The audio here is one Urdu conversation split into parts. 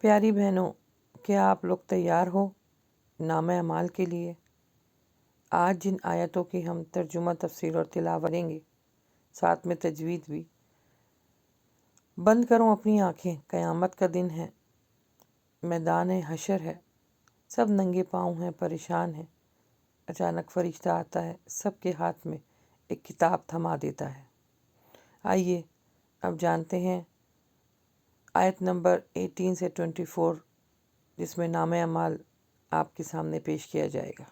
پیاری بہنوں، کیا آپ لوگ تیار ہو نامہ اعمال کے لیے؟ آج جن آیتوں کی ہم ترجمہ، تفسیر اور تلاوت کریں گے، ساتھ میں تجوید بھی۔ بند کرو اپنی آنکھیں، قیامت کا دن ہے، میدان حشر ہے، سب ننگے پاؤں ہیں، پریشان ہیں۔ اچانک فرشتہ آتا ہے، سب کے ہاتھ میں ایک کتاب تھما دیتا ہے۔ آئیے اب جانتے ہیں آیت نمبر 18 سے 24، جس میں نامہ اعمال آپ کے سامنے پیش کیا جائے گا۔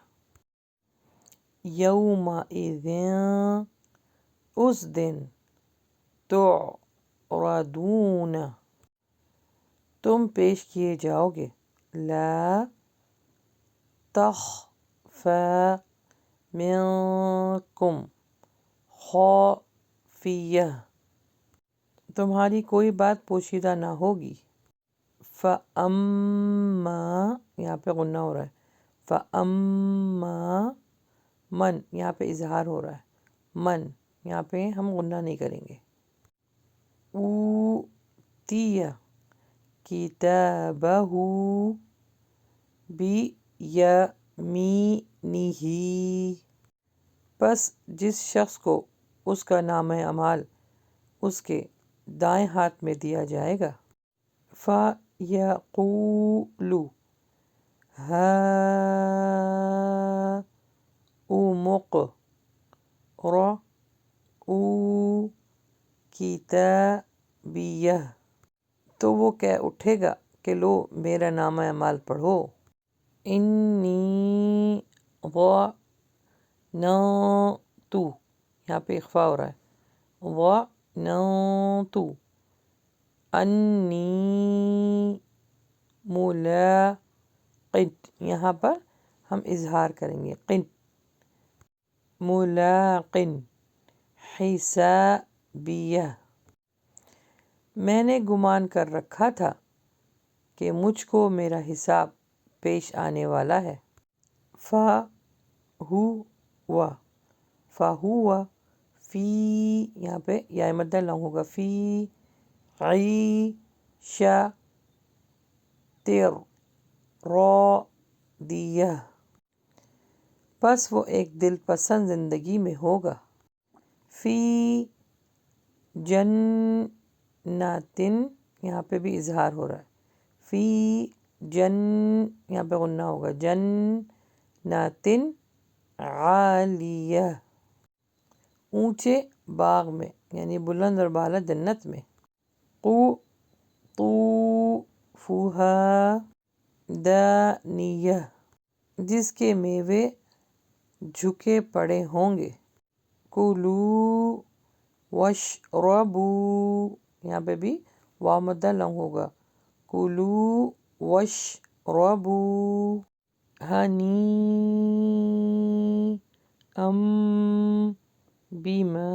یومئذ، اس دن، تعرضون، تم پیش کیے جاؤ گے، لا تخفی منکم، خافیہ، تمہاری کوئی بات پوشیدہ نہ ہوگی۔ فَأَمَّا، یہاں پہ غنہ ہو رہا ہے، فَأَمَّا من، یہاں پہ اظہار ہو رہا ہے، من، یہاں پہ ہم غنہ نہیں کریں گے۔ اوتیہ کتابہ بیمینہ، پس جس شخص کو اس کا نامہ اعمال اس کے دائیں ہاتھ میں دیا جائے گا، فَیَقُولُ ہَاؤمُ اقْرَءُوا کتابیہ، تو وہ کہہ اٹھے گا کہ لو میرا نامہ اعمال پڑھو۔ انی ظننت، یہاں پہ اخفا ہو رہا ہے، ظننت انی ملاق، یہاں پر ہم اظہار کریں گے، قن، ملاق حسابیہ، میں نے گمان کر رکھا تھا کہ مجھ کو میرا حساب پیش آنے والا ہے۔ فَہُوَ فی، یہاں پہ یا مدہ لام ہوگا، فی عیشۃ راضیہ، پس وہ ایک دل پسند زندگی میں ہوگا۔ فی جنت، یہاں پہ بھی اظہار ہو رہا ہے، فی یہاں پہ غنہ ہوگا، جنت عالیہ، اونچے باغ میں، یعنی بلند اور بالا جنت میں۔ قطوفہا دانیہ، جس کے میوے جھکے پڑے ہوں گے۔ کُلُوا واشربوا، یہاں پہ بھی واو مدہ لام ہوگا، کُلُوا واشربوا ہنیئا بما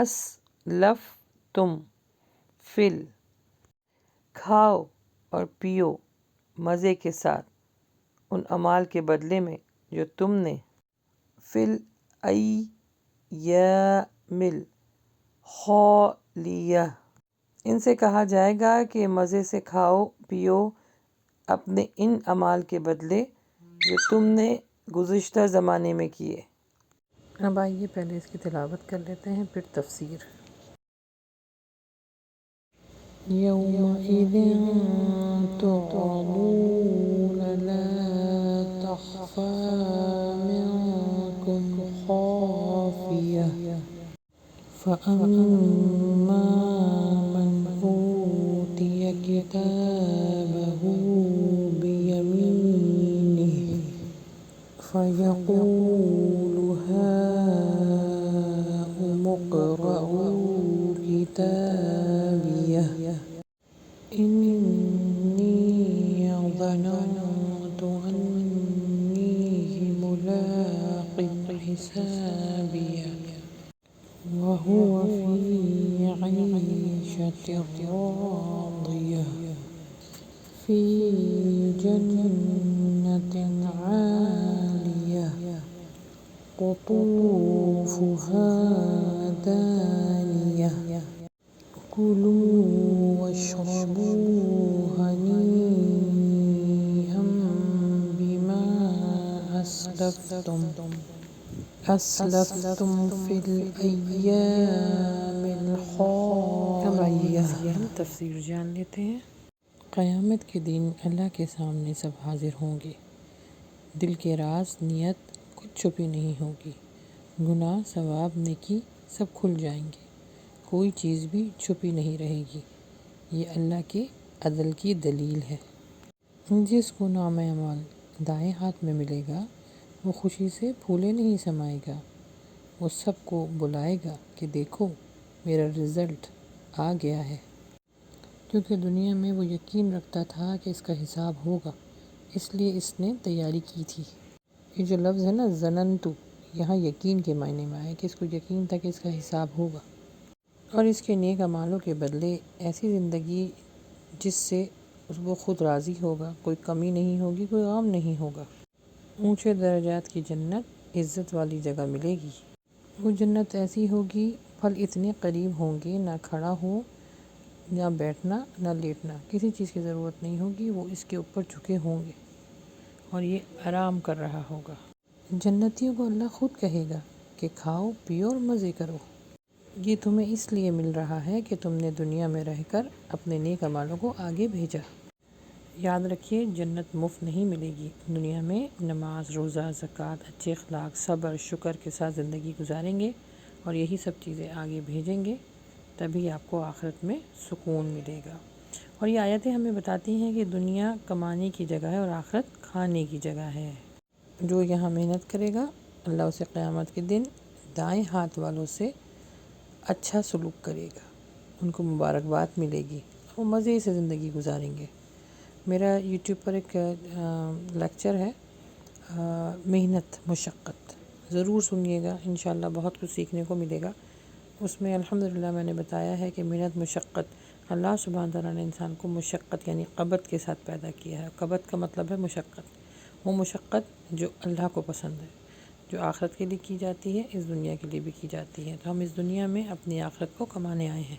اسلفتم فی، کھاؤ اور پیو مزے کے ساتھ ان اعمال کے بدلے میں جو تم نے فی الایام الخالیہ، ان سے کہا جائے گا کہ مزے سے کھاؤ پیو اپنے ان اعمال کے بدلے جو تم نے گزشتہ زمانے میں کیے۔ اب آئیے پہلے اس کی تلاوت کر لیتے ہیں، پھر تفسیر۔ یومئذ تعرضون لا تخفی منکم خافیہ، فَأَمَّا مَنْ أُوتِیَ کِتَابَهُ بِیَمِینِهِ فَیَقُولُ ہَاؤمُ اقْرَءُوا کتابیہ، انی ظننت انی ملاق حسابیہ، وَهُوَ فِي عِیشَةٍ راضیہ، فِی جَنَّةٍ عَالِیَةٍ، قُطُوفُهَا دَانِیَةٌ، کُلُوا واشربوا أسلفتم في الأيام الخالية۔ اب آئیے ہم تفسیر جان لیتے ہیں۔ قیامت کے دن اللہ کے سامنے سب حاضر ہوں گے۔ دل کے راز نیت کچھ چھپی نہیں ہوگی۔ گناہ ثواب نیکی سب کھل جائیں گے، کوئی چیز بھی چھپی نہیں رہے گی۔ یہ اللہ کے عدل کی دلیل ہے۔ جس کو نام اعمال دائیں ہاتھ میں ملے گا وہ خوشی سے پھولے نہیں سمائے گا، وہ سب کو بلائے گا کہ دیکھو میرا رزلٹ آ گیا ہے۔ کیونکہ دنیا میں وہ یقین رکھتا تھا کہ اس کا حساب ہوگا، اس لیے اس نے تیاری کی تھی۔ یہ جو لفظ ہے نا ظننتو، یہاں یقین کے معنی میں آیا کہ اس کو یقین تھا کہ اس کا حساب ہوگا، اور اس کے نیک اعمالوں کے بدلے ایسی زندگی جس سے وہ خود راضی ہوگا، کوئی کمی نہیں ہوگی، کوئی غم نہیں ہوگا۔ اونچے درجات کی جنت، عزت والی جگہ ملے گی۔ وہ جنت ایسی ہوگی، پھل اتنے قریب ہوں گے، نہ کھڑا ہو، نہ بیٹھنا، نہ لیٹنا، کسی چیز کی ضرورت نہیں ہوگی، وہ اس کے اوپر جھکے ہوں گے اور یہ آرام کر رہا ہوگا۔ جنتیوں کو اللہ خود کہے گا کہ کھاؤ پیو اور مزے کرو، یہ تمہیں اس لیے مل رہا ہے کہ تم نے دنیا میں رہ کر اپنے نیک اعمالوں کو آگے بھیجا۔ یاد رکھیے جنت مفت نہیں ملے گی۔ دنیا میں نماز، روزہ، زکوٰۃ، اچھے اخلاق، صبر، شکر کے ساتھ زندگی گزاریں گے اور یہی سب چیزیں آگے بھیجیں گے، تبھی آپ کو آخرت میں سکون ملے گا۔ اور یہ آیتیں ہمیں بتاتی ہیں کہ دنیا کمانے کی جگہ ہے اور آخرت کھانے کی جگہ ہے۔ جو یہاں محنت کرے گا اللہ اسے قیامت کے دن دائیں ہاتھ والوں سے اچھا سلوک کرے گا، ان کو مبارکباد ملے گی، وہ مزے سے زندگی گزاریں گے۔ میرا یوٹیوب پر ایک لیکچر ہے محنت مشقت، ضرور سنیے گا، انشاءاللہ بہت کچھ سیکھنے کو ملے گا۔ اس میں الحمدللہ میں نے بتایا ہے کہ محنت مشقت، اللہ سبحانہ تعالیٰ نے انسان کو مشقت یعنی قبض کے ساتھ پیدا کیا ہے۔ قبض کا مطلب ہے مشقت، وہ مشقت جو اللہ کو پسند ہے، جو آخرت کے لیے کی جاتی ہے، اس دنیا کے لیے بھی کی جاتی ہے۔ تو ہم اس دنیا میں اپنی آخرت کو کمانے آئے ہیں۔